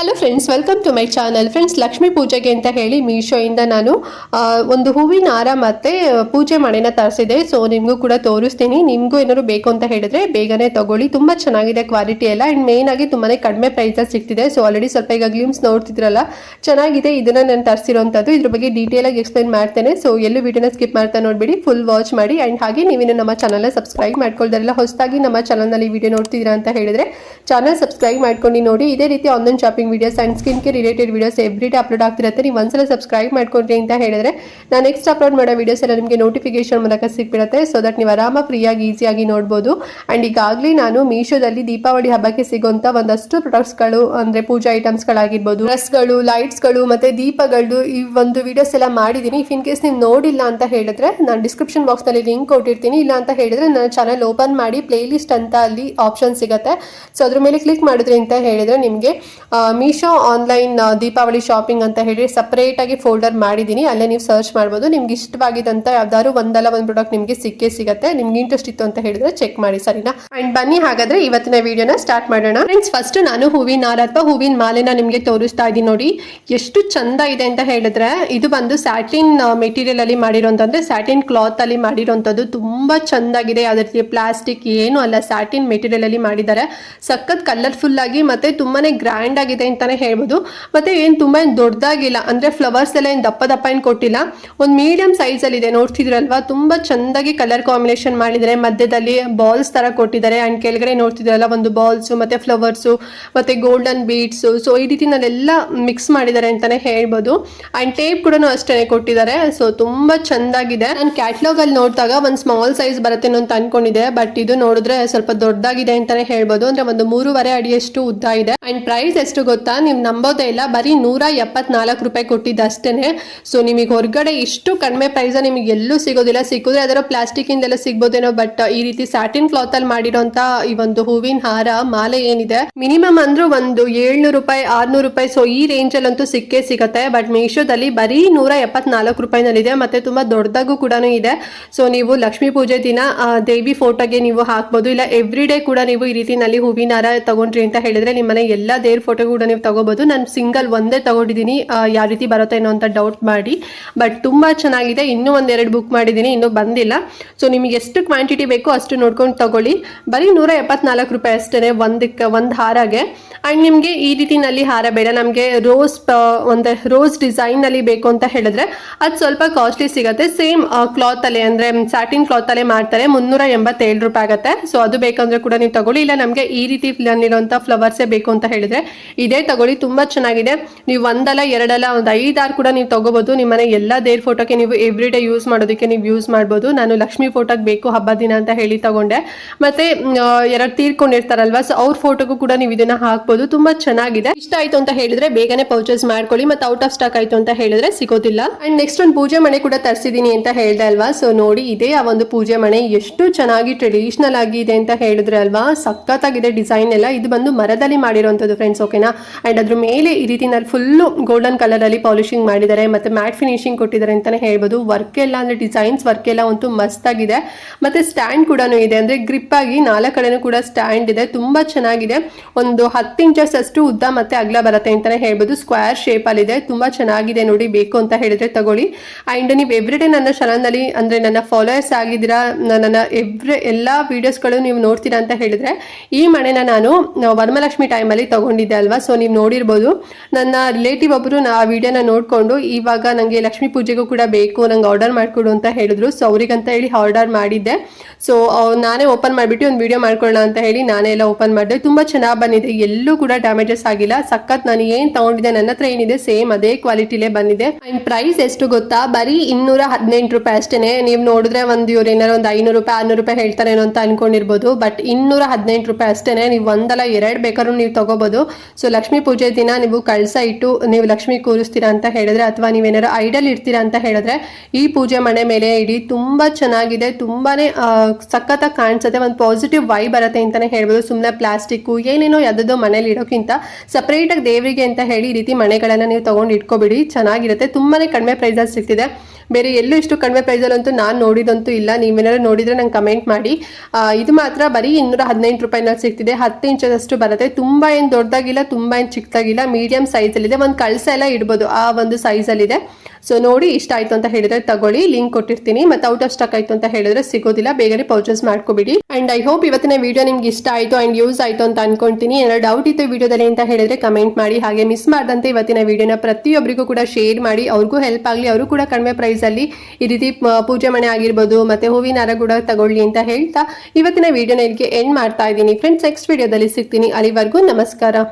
Hello friends, welcome to my channel. Friends, Lakshmi ಪೂಜೆಗೆ ಅಂತ ಹೇಳಿ ಮೀಶೋಯಿಂದ ನಾನು ಒಂದು ಹೂವಿನ ಹಾರ ಮತ್ತು ಪೂಜೆ ಮಣೆನ ತರಿಸಿದೆ. ಸೊ ನಿಮಗೂ ಕೂಡ ತೋರಿಸ್ತೀನಿ. ನಿಮಗೂ ಏನಾದ್ರು ಬೇಕು ಅಂತ ಹೇಳಿದ್ರೆ ಬೇಗನೆ ತಗೊಳ್ಳಿ. ತುಂಬ ಚೆನ್ನಾಗಿದೆ ಕ್ವಾಲಿಟಿ ಎಲ್ಲ. ಆ್ಯಂಡ್ ಮೇನ್ ಆಗಿ ತುಂಬಾ ಕಡಿಮೆ ಪ್ರೈಸಲ್ಲಿ ಸಿಗ್ತಿದೆ. ಸೊ ಆಲ್ರೆಡಿ ಸ್ವಲ್ಪ ಈಗ ಗ್ಲಿಮ್ಸ್ ನೋಡ್ತಿದ್ರಲ್ಲ, ಚೆನ್ನಾಗಿದೆ. ಇದನ್ನು ನಾನು ತರಿಸಿರೋಂಥದ್ದು. ಇದ್ರ ಬಗ್ಗೆ ಡೀಟೇಲಾಗಿ ಎಕ್ಸ್ಪ್ಲೈನ್ ಮಾಡ್ತೇನೆ. ಸೊ ಎಲ್ಲೂ ವಿಡಿಯೋನ ಸ್ಕಿಪ್ ಮಾಡ್ತಾ ನೋಡ್ಬೇಡಿ, ಫುಲ್ ವಾಚ್ ಮಾಡಿ. ಆ್ಯಂಡ್ ಹಾಗೆ ನೀವೇನು ನಮ್ಮ ಚಾನಲ್ನ ಸಬ್ಸ್ಕ್ರೈಬ್ ಮಾಡ್ಕೊಳ್ದಾರೆಲ್ಲ ಹೊಸದಾಗಿ ನಮ್ಮ ಚಾನಲ್ನಲ್ಲಿ ವಿಡಿಯೋ ನೋಡ್ತಿದ್ದೀರಾ ಅಂತ ಹೇಳಿದ್ರೆ ಚಾನಲ್ ಸಬ್ಸ್ಕ್ರೈಬ್ ಮಾಡ್ಕೊಂಡು ನೋಡಿ. ಇದೇ ರೀತಿ online shopping videos and skin care related videos every day upload ಆಗ್ತಿರುತ್ತೆ. ನೀವು ಒಂದ್ಸಲ ಸಬ್ಸ್ಕ್ರೈಬ್ ಮಾಡ್ಕೊಂಡ್ರಿ ಅಂತ ಹೇಳಿದ್ರೆ ನಾನು ನೆಕ್ಸ್ಟ್ ಅಪ್ಲೋಡ್ ಮಾಡೋ ವಿಡಿಯೋಸ್ ಎಲ್ಲ ನಿಮಗೆ ನೋಟಿಫಿಕೇಶನ್ ಮೂಲಕ ಸಿಕ್ಬಿಡುತ್ತೆ. ಸೊ ದಟ್ ನೀವು ಆರಾಮ ಫ್ರೀಯಾಗಿ ಈಸಿಯಾಗಿ ನೋಡ್ಬೋದು. ಅಂಡ್ ಈಗಾಗಲೇ ನಾನು ಮೀಶೋದಲ್ಲಿ ದೀಪಾವಳಿ ಹಬ್ಬಕ್ಕೆ ಸಿಗುವಂತ ಒಂದಷ್ಟು ಪ್ರಾಡಕ್ಟ್ಸ್ಗಳು ಅಂದ್ರೆ ಪೂಜಾ ಐಟಮ್ಸ್ಗಳಾಗಿರ್ಬೋದು, ಡ್ರೆಸ್ಗಳು, ಲೈಟ್ಸ್ಗಳು ಮತ್ತೆ ದೀಪಗಳು, ಈ ಒಂದು ವಿಡಿಯೋಸ್ ಎಲ್ಲ ಮಾಡಿದ್ದೀನಿ. ಇಫ್ ಇನ್ ಕೇಸ್ ನೀವು ನೋಡಿಲ್ಲ ಅಂತ ಹೇಳಿದ್ರೆ ನಾನು ಡಿಸ್ಕ್ರಿಪ್ಷನ್ ಬಾಕ್ಸ್ ನಲ್ಲಿ ಲಿಂಕ್ ಕೊಟ್ಟಿರ್ತೀನಿ. ಇಲ್ಲ ಅಂತ ಹೇಳಿದ್ರೆ ನನ್ನ ಚಾನಲ್ ಓಪನ್ ಮಾಡಿ ಪ್ಲೇ ಲಿಸ್ಟ್ ಅಂತ ಅಲ್ಲಿ ಆಪ್ಷನ್ ಸಿಗುತ್ತೆ. ಸೊ ಅದ್ರ ಮೇಲೆ ಕ್ಲಿಕ್ ಮಾಡಿದ್ರಿ ಅಂತ ಹೇಳಿದ್ರೆ ನಿಮಗೆ ಮೀಶೋ ಆನ್ಲೈನ್ ದೀಪಾವಳಿ ಶಾಪಿಂಗ್ ಅಂತ ಹೇಳಿ ಸಪರೇಟ್ ಆಗಿ ಫೋಲ್ಡರ್ ಮಾಡಿದ್ದೀನಿ. ಅಲ್ಲೇ ನೀವು ಸರ್ಚ್ ಮಾಡ್ಬೋದು. ನಿಮ್ಗೆ ಇಷ್ಟವಾಗಿದ್ದಂತ ಯಾವ್ದಾದ್ರು ಒಂದಲ್ಲ ಒಂದು ಪ್ರಾಡಕ್ಟ್ ನಿಮಗೆ ಸಿಕ್ಕೇ ಸಿಗುತ್ತೆ. ನಿಮ್ಗೆ ಇಂಟ್ರೆಸ್ಟ್ ಇತ್ತು ಅಂತ ಹೇಳಿದ್ರೆ ಚೆಕ್ ಮಾಡಿ, ಸರಿನಾ? ಅಂಡ್ ಬನ್ನಿ ಹಾಗಾದ್ರೆ ಇವತ್ತಿನ ವಿಡಿಯೋನ ಸ್ಟಾರ್ಟ್ ಮಾಡೋಣ. ಫ್ರೆಂಡ್ಸ್, ಫಸ್ಟ್ ನಾನು ಹೂವಿನ ಹಾರ ಅಥವಾ ಹೂವಿನ ಮಾಲೆನ ನಿಮ್ಗೆ ತೋರಿಸ್ತಾ ಇದ್ದೀನಿ. ನೋಡಿ ಎಷ್ಟು ಚಂದ ಇದೆ ಅಂತ ಹೇಳಿದ್ರೆ, ಇದು ಬಂದು ಸ್ಯಾಟಿನ್ ಮೆಟೀರಿಯಲ್ ಅಲ್ಲಿ ಮಾಡಿರೋಂತಂದ್ರೆ ಸ್ಯಾಟಿನ್ ಕ್ಲಾತ್ ಅಲ್ಲಿ ಮಾಡಿರೋಂಥದ್ದು. ತುಂಬಾ ಚಂದಾಗಿದೆ. ಅದೇ ರೀತಿ ಪ್ಲಾಸ್ಟಿಕ್ ಏನು ಅಲ್ಲ, ಸ್ಯಾಟಿನ್ ಮೆಟೀರಿಯಲ್ ಅಲ್ಲಿ ಮಾಡಿದ್ದಾರೆ. ಸಖತ್ ಕಲರ್ಫುಲ್ ಆಗಿ ಮತ್ತೆ ತುಂಬಾನೇ ಗ್ರ್ಯಾಂಡ್ ಆಗಿದೆ ಅಂತಾನೆ ಹೇಳ್ಬೋದು. ಮತ್ತೆ ಏನ್ ತುಂಬಾ ದೊಡ್ಡದಾಗಿಲ್ಲ, ಅಂದ್ರೆ ಫ್ಲವರ್ಸ್ ಎಲ್ಲ ಏನ್ ದಪ್ಪ ದಪ್ಪ ಏನ್ ಕೊಟ್ಟಿಲ್ಲ. ಒಂದು ಮೀಡಿಯಂ ಸೈಜ್ ಅಲ್ಲಿ ಇದೆ. ನೋಡ್ತಿದ್ರಲ್ವಾ, ತುಂಬಾ ಚಂದಾಗಿ ಕಲರ್ ಕಾಂಬಿನೇಷನ್ ಮಾಡಿದ್ದಾರೆ. ಮಧ್ಯದಲ್ಲಿ ಬಾಲ್ಸ್ ತರ ಕೊಟ್ಟಿದ್ದಾರೆ. ಅಂಡ್ ಕೆಳಗಡೆ ನೋಡ್ತಿದ್ರಲ್ಲ, ಒಂದು ಬಾಲ್ಸ್ ಮತ್ತೆ ಫ್ಲವರ್ಸ್ ಮತ್ತೆ ಗೋಲ್ಡನ್ ಬೀಡ್ಸ್. ಸೊ ಈ ರೀತಿನಲ್ಲೆಲ್ಲ ಮಿಕ್ಸ್ ಮಾಡಿದ್ದಾರೆ ಅಂತಾನೆ ಹೇಳ್ಬೋದು. ಅಂಡ್ ಟೇಪ್ ಕೂಡ ಅಷ್ಟೇ ಕೊಟ್ಟಿದ್ದಾರೆ. ಸೊ ತುಂಬಾ ಚಂದಾಗಿದೆ. ನಾನು ಕ್ಯಾಟ್ಲಾಗ್ ಅಲ್ಲಿ ನೋಡಿದಾಗ ಒಂದು ಸ್ಮಾಲ್ ಸೈಜ್ ಬರುತ್ತೆ ಅಂತ ಅನ್ಕೊಂಡಿದ್ದೆ. ಬಟ್ ಇದು ನೋಡಿದ್ರೆ ಸ್ವಲ್ಪ ದೊಡ್ಡದಾಗಿದೆ ಅಂತಾನೆ ಹೇಳ್ಬೋದು. ಅಂದ್ರೆ ಒಂದು 3.5 ಅಡಿಯಷ್ಟು ಉದ್ದ ಇದೆ. ಅಂಡ್ ಪ್ರೈಸ್ ಎಷ್ಟು ಗೊತ್ತಾ, ನೀವು ನಂಬೋದೇ ಇಲ್ಲ, ಬರೀ 174 ರೂಪಾಯಿ ಕೊಟ್ಟಿದ್ದಷ್ಟೇನೆ. ಸೊ ನಿಮಗೆ ಹೊರಗಡೆ ಇಷ್ಟು ಕಡಿಮೆ ಪ್ರೈಸ್ ನಿಮಗೆ ಎಲ್ಲೂ ಸಿಗೋದಿಲ್ಲ. ಸಿಕ್ಕಿದ್ರೆ ಅದರ ಪ್ಲಾಸ್ಟಿಕ್ ಇಂದೆಲ್ಲ ಸಿಗ್ಬೋದೇನೋ, ಬಟ್ ಈ ರೀತಿ ಸ್ಯಾಟಿನ್ ಕ್ಲಾತ್ ಅಲ್ಲಿ ಮಾಡಿರೋಂತ ಈ ಒಂದು ಹೂವಿನ ಹಾರ ಮಾಲೆ ಏನಿದೆ, ಮಿನಿಮಮ್ ಅಂದ್ರೂ ಒಂದು 700 ರೂಪಾಯಿ 600 ರೂಪಾಯಿ. ಸೊ ಈ ರೇಂಜ್ ಅಲ್ಲಂತೂ ಸಿಕ್ಕೇ ಸಿಗತ್ತೆ. ಬಟ್ ಮೀಶೋದಲ್ಲಿ ಬರೀ 174 ರೂಪಾಯಿನಲ್ಲಿದೆ. ಮತ್ತೆ ತುಂಬಾ ದೊಡ್ಡದಾಗೂ ಕೂಡ ಇದೆ. ಸೊ ನೀವು ಲಕ್ಷ್ಮೀ ಪೂಜೆ ದಿನ ದೇವಿ ಫೋಟೋಗೆ ನೀವು ಹಾಕ್ಬೋದು. ಇಲ್ಲ ಎವ್ರಿ ಡೇ ಕೂಡ ನೀವು ಈ ರೀತಿನಲ್ಲಿ ಹೂವಿನ ಹಾರ ತಗೊಂಡ್ರಿ ಅಂತ ಹೇಳಿದ್ರೆ ನಿಮ್ಮನೆ ಎಲ್ಲ ದೇವ್ರ ಫೋಟೋ ಕೂಡ ನೀವು ತಗೋಬಹುದು. ನಾನು ಸಿಂಗಲ್ ಒಂದೇ ತಗೊಂಡಿದ್ದೀನಿ, ಯಾವ ರೀತಿ ಬರುತ್ತೇನೋ ಅಂತ ಡೌಟ್ ಮಾಡಿ. ಬಟ್ ತುಂಬಾ ಚೆನ್ನಾಗಿದೆ. ಇನ್ನೂ 1-2 ಬುಕ್ ಮಾಡಿದ್ದೀನಿ, ಇನ್ನೂ ಬಂದಿಲ್ಲ. ಸೊ ನಿಮಗೆ ಎಷ್ಟು ಕ್ವಾಂಟಿಟಿ ಬೇಕೋ ಅಷ್ಟು ನೋಡ್ಕೊಂಡು ತಗೊಳ್ಳಿ. ಬರೀ 174 ರೂಪಾಯಿ ಅಷ್ಟೇ ಒಂದು ಹಾರಾಗೆ. ಅಂಡ್ ನಿಮ್ಗೆ ಈ ರೀತಿನಲ್ಲಿ ಹಾರ ಬೇಡ, ನಮಗೆ ರೋಸ್ ಡಿಸೈನ್ ಅಲ್ಲಿ ಬೇಕು ಅಂತ ಹೇಳಿದ್ರೆ ಅದು ಸ್ವಲ್ಪ ಕಾಸ್ಟ್ಲಿ ಸಿಗುತ್ತೆ. ಸೇಮ್ ಕ್ಲಾತ್ ಅಲ್ಲೇ ಅಂದ್ರೆ ಸ್ಯಾಟಿನ್ ಕ್ಲಾತ್ ಅಲ್ಲೇ ಮಾಡ್ತಾರೆ. 387 ರೂಪಾಯಿ ಆಗುತ್ತೆ. ಸೊ ಅದು ಬೇಕಂದ್ರೆ ಕೂಡ ನೀವು ತಗೊಳ್ಳಿ. ಇಲ್ಲ ನಮಗೆ ಈ ರೀತಿ ಇರುವಂತ ಫ್ಲವರ್ಸೇ ಬೇಕು ಅಂತ ಹೇಳಿದ್ರೆ ಇದೇ ತಗೊಳ್ಳಿ. ತುಂಬಾ ಚೆನ್ನಾಗಿದೆ. ನೀವು ಒಂದಲ್ಲ ಎರಡಲ್ಲ ಒಂದು 5-6 ಕೂಡ ನೀವು ತಗೋಬಹುದು. ನಿಮ್ಮನೆ ಎಲ್ಲ ದೇವ್ರ ಫೋಟೋಗೆ ನೀವು ಎವ್ರಿ ಡೇ ಯೂಸ್ ಮಾಡೋದಕ್ಕೆ ನೀವು ಯೂಸ್ ಮಾಡ್ಬೋದು. ನಾನು ಲಕ್ಷ್ಮೀ ಫೋಟೋಗೆ ಬೇಕು ಹಬ್ಬ ದಿನ ಅಂತ ಹೇಳಿ ತಗೊಂಡೆ. ಮತ್ತೆ ಯಾರು ತೀರ್ಕೊಂಡಿರ್ತಾರಲ್ವಾ, ಸೊ ಅವ್ರ ಫೋಟೋಗೂ ಕೂಡ ನೀವು ಇದನ್ನ ಹಾಕ್ಬೋದು. ತುಂಬಾ ಚೆನ್ನಾಗಿದೆ. ಇಷ್ಟ ಆಯ್ತು ಅಂತ ಹೇಳಿದ್ರೆ ಬೇಗನೆ ಪರ್ಚೇಸ್ ಮಾಡ್ಕೊಳ್ಳಿ. ಮತ್ತೆ ಔಟ್ ಆಫ್ ಸ್ಟಾಕ್ ಆಯ್ತು ಅಂತ ಹೇಳಿದ್ರೆ ಸಿಗೋದಿಲ್ಲ. ಅಂಡ್ ನೆಕ್ಸ್ಟ್ ಒಂದು ಪೂಜೆ ಮಣೆ ಕೂಡ ತರಿಸಿದೀನಿ ಅಂತ ಹೇಳ್ದೆ ಅಲ್ವಾ. ಸೊ ನೋಡಿ, ಇದೇ ಆ ಒಂದು ಪೂಜೆ ಮಣೆ ಎಷ್ಟು ಚೆನ್ನಾಗಿ ಟ್ರೆಡಿಷನಲ್ ಆಗಿದೆ ಅಂತ ಹೇಳಿದ್ರೆ ಅಲ್ವಾ. ಸಖತ್ತಾಗಿದೆ ಡಿಸೈನ್ ಎಲ್ಲ. ಇದು ಬಂದು ಮರದಲ್ಲಿ ಮಾಡಿರುವಂತದ್ದು ಫ್ರೆಂಡ್ಸ್, ಓಕೆನಾ? ಅಂಡ್ ಅದ್ರ ಮೇಲೆ ಈ ರೀತಿ ಫುಲ್ ಗೋಲ್ಡನ್ ಕಲರ್ ಅಲ್ಲಿ ಪಾಲಿಶಿಂಗ್ ಮಾಡಿದ್ದಾರೆ. ಮತ್ತೆ ಮ್ಯಾಟ್ ಫಿನಿಶಿಂಗ್ ಕೊಟ್ಟಿದ್ದಾರೆ ಅಂತಾನೆ ಹೇಳ್ಬೋದು. ವರ್ಕ್ ಎಲ್ಲ ಅಂದ್ರೆ ಡಿಸೈನ್ಸ್ ವರ್ಕ್ ಎಲ್ಲ ಅಂತೂ ಮಸ್ತ್ ಆಗಿದೆ. ಮತ್ತೆ ಸ್ಟ್ಯಾಂಡ್ ಕೂಡ ಇದೆ, ಅಂದ್ರೆ ಗ್ರಿಪ್ ಆಗಿ 4 ಕಡೆನೂ ಕೂಡ ಸ್ಟ್ಯಾಂಡ್ ಇದೆ. ತುಂಬಾ ಚೆನ್ನಾಗಿದೆ. ಒಂದು 10 ಇಂಚಸ್ ಅಷ್ಟು ಉದ್ದ ಮತ್ತೆ ಅಗಲ ಬರುತ್ತೆ ಅಂತಾನೆ ಹೇಳ್ಬೋದು. ಸ್ಕ್ವೇರ್ ಶೇಪ್ ಅಲ್ಲಿ ಇದೆ. ತುಂಬಾ ಚೆನ್ನಾಗಿದೆ ನೋಡಿ. ಬೇಕು ಅಂತ ಹೇಳಿದ್ರೆ ತಗೊಳ್ಳಿ. ಅಂಡ್ ನೀವು ಎವ್ರಿ ಡೇ ನನ್ನ ಚಾನಲ್ ನಲ್ಲಿ ಅಂದ್ರೆ ನನ್ನ ಫಾಲೋವರ್ಸ್ ಆಗಿದ್ದೀರಾ, ನನ್ನ ಎಲ್ಲಾ ವಿಡಿಯೋಸ್ಗಳು ನೀವು ನೋಡ್ತೀರಾ ಅಂತ ಹೇಳಿದ್ರೆ ಈ ಮಣೆನ ನಾನು ವರಮಲಕ್ಷ್ಮಿ ಟೈಮ್ ಅಲ್ಲಿ ತಗೊಂಡಿದ್ದೆ ಅಲ್ವಾ. ಸೊ ನೀವು ನೋಡಿರ್ಬೋದು, ನನ್ನ ರಿಲೇಟಿವ್ ಒಬ್ಬರು ಆ ವಿಡಿಯೋನ ನೋಡ್ಕೊಂಡು ಇವಾಗ ನಂಗೆ ಲಕ್ಷ್ಮೀ ಪೂಜೆಗೂ ಕೂಡ ಬೇಕು, ನಂಗೆ ಆರ್ಡರ್ ಮಾಡ್ಕೊಡು ಅಂತ ಹೇಳಿದ್ರು. ಸೊ ಅವ್ರಿಗಂತ ಹೇಳಿ ಆರ್ಡರ್ ಮಾಡಿದ್ದೆ. ಸೊ ನಾನೇ ಓಪನ್ ಮಾಡಿಬಿಟ್ಟು ಒಂದು ವಿಡಿಯೋ ಮಾಡ್ಕೊಳ್ಳೋಣ ಅಂತ ಹೇಳಿ ನಾನೇ ಎಲ್ಲ ಓಪನ್ ಮಾಡಿದೆ. ತುಂಬಾ ಚೆನ್ನಾಗಿ ಬಂದಿದೆ. ಎಲ್ಲೂ ಕೂಡ ಡ್ಯಾಮೇಜಸ್ ಆಗಿಲ್ಲ. ಸಖತ್. ನಾನು ಏನ್ ತಗೊಂಡಿದ್ದೆ, ನನ್ನ ಹತ್ರ ಏನಿದೆ ಸೇಮ್ ಅದೇ ಕ್ವಾಲಿಟಿಲೇ ಬಂದಿದೆ. ಅಂಡ್ ಪ್ರೈಸ್ ಎಷ್ಟು ಗೊತ್ತಾ, ಬರೀ 218 ರೂಪಾಯಿ ಅಷ್ಟೇನೆ. ನೀವು ನೋಡಿದ್ರೆ ಇವ್ರು ಏನಾರು ಒಂದು 500 ರೂಪಾಯಿ 600 ರೂಪಾಯಿ ಹೇಳ್ತಾರೇನೋ ಅಂತ ಅನ್ಕೊಂಡಿರ್ಬೋದು. ಬಟ್ 218 ರೂಪಾಯಿ ಅಷ್ಟೇನೆ. ನೀವು ಒಂದಲ್ಲ 2 ಬೇಕಾದ್ರೂ ನೀವು ತಗೋಬಹುದು. ಸೊ ಲಕ್ಷ್ಮೀ ಪೂಜೆ ದಿನ ನೀವು ಕಳಸ ಇಟ್ಟು ನೀವು ಲಕ್ಷ್ಮಿ ಕೂರಿಸ್ತೀರಾ ಅಂತ ಹೇಳಿದ್ರೆ, ಅಥವಾ ನೀವೇನಾರು ಐಡಲ್ ಇಡ್ತೀರಾ ಅಂತ ಹೇಳಿದ್ರೆ ಈ ಪೂಜೆ ಮನೆ ಮೇಲೆ ಇಡಿ. ತುಂಬಾ ಚೆನ್ನಾಗಿದೆ. ತುಂಬಾನೇ ಸಖತ್ತಾಗಿ ಕಾಣಿಸುತ್ತೆ. ಒಂದು ಪಾಸಿಟಿವ್ ವೈಬ್ ಬರುತ್ತೆ ಅಂತಾನೆ ಹೇಳ್ಬೋದು. ಸುಮ್ಮನೆ ಪ್ಲಾಸ್ಟಿಕ್ ಏನೇನೋ ಯಾವ್ದೋ ಮನೇಲಿ ಇಡೋಕ್ಕಿಂತ ಸಪರೇಟಾಗಿ ದೇವರಿಗೆ ಅಂತ ಹೇಳಿ ಈ ರೀತಿ ಮನೆಗಳನ್ನ ನೀವು ತಗೊಂಡು ಇಟ್ಕೋಬಿಡಿ. ಚೆನ್ನಾಗಿರುತ್ತೆ. ತುಂಬಾನೇ ಕಡಿಮೆ ಪ್ರೈಸಲ್ಲಿ ಸಿಗ್ತಿದೆ. ಬೇರೆ ಎಲ್ಲೂ ಇಷ್ಟು ಕಡಿಮೆ ಪ್ರೈಸಲ್ಲಂತೂ ನಾನು ನೋಡಿದಂತೂ ಇಲ್ಲ. ನೀವೇನಾದ್ರು ನೋಡಿದ್ರೆ ನಂಗೆ ಕಮೆಂಟ್ ಮಾಡಿ. ಇದು ಮಾತ್ರ ಬರೀ 215 ರೂಪಾಯಿನಲ್ಲಿ ಸಿಗ್ತಿದೆ. 10 ಇಂಚದಷ್ಟು ಬರುತ್ತೆ. ತುಂಬ ಏನು ದೊಡ್ಡದಾಗಿಲ್ಲ, ತುಂಬ ಏನು ಚಿಕ್ಕದಾಗಿಲ್ಲ, ಮೀಡಿಯಂ ಸೈಜಲ್ಲಿದೆ. ಒಂದು ಕಳಸ ಎಲ್ಲ ಇಡ್ಬೋದು ಆ ಒಂದು ಸೈಜಲ್ಲಿದೆ. ಸೊ ನೋಡಿ ಇಷ್ಟ ಆಯ್ತು ಅಂತ ಹೇಳಿದ್ರೆ ತಗೊಳ್ಳಿ, ಲಿಂಕ್ ಕೊಟ್ಟಿರ್ತೀನಿ. ಮತ್ತೆ ಔಟ್ ಆಫ್ ಸ್ಟಾಕ್ ಆಯ್ತು ಅಂತ ಹೇಳಿದ್ರೆ ಸಿಗೋದಿಲ್ಲ, ಬೇಗನೆ ಪರ್ಚೇಸ್ ಮಾಡ್ಕೋಬಿಡಿ. ಅಂಡ್ ಐ ಹೋಪ್ ಇವತ್ತಿನ ವಿಡಿಯೋ ನಿಮ್ಗೆ ಇಷ್ಟ ಆಯ್ತು ಅಂಡ್ ಯೂಸ್ ಆಯ್ತು ಅಂತ ಅನ್ಕೊಂತೀನಿ. ಏನಾದ್ರು ಡೌಟ್ ಇತ್ತು ವಿಡಿಯೋದಲ್ಲಿ ಅಂತ ಹೇಳಿದ್ರೆ ಕಮೆಂಟ್ ಮಾಡಿ. ಹಾಗೆ ಮಿಸ್ ಮಾಡದಂತೆ ಇವತ್ತಿನ ವಿಡಿಯೋನ ಪ್ರತಿಯೊಬ್ಬರಿಗೂ ಕೂಡ ಶೇರ್ ಮಾಡಿ, ಅವ್ರಿಗೂ ಹೆಲ್ಪ್ ಆಗಲಿ, ಅವರು ಕೂಡ ಕಡಿಮೆ ಪ್ರೈಸ್ ಅಲ್ಲಿ ಈ ರೀತಿ ಪೂಜೆ ಮಣೆ ಆಗಿರ್ಬೋದು ಮತ್ತೆ ಹೂವಿನ ಹಾರ ಕೂಡ ತಗೊಳ್ಳಿ ಅಂತ ಹೇಳ್ತಾ ಇವತ್ತಿನ ವಿಡಿಯೋನ ಇಲ್ಲಿಗೆ ಎಂಡ್ ಮಾಡ್ತಾ ಇದ್ದೀನಿ ಫ್ರೆಂಡ್ಸ್. ನೆಕ್ಸ್ಟ್ ವಿಡಿಯೋದಲ್ಲಿ ಸಿಗ್ತೀನಿ. ಅಲ್ಲಿವರೆಗೂ ನಮಸ್ಕಾರ.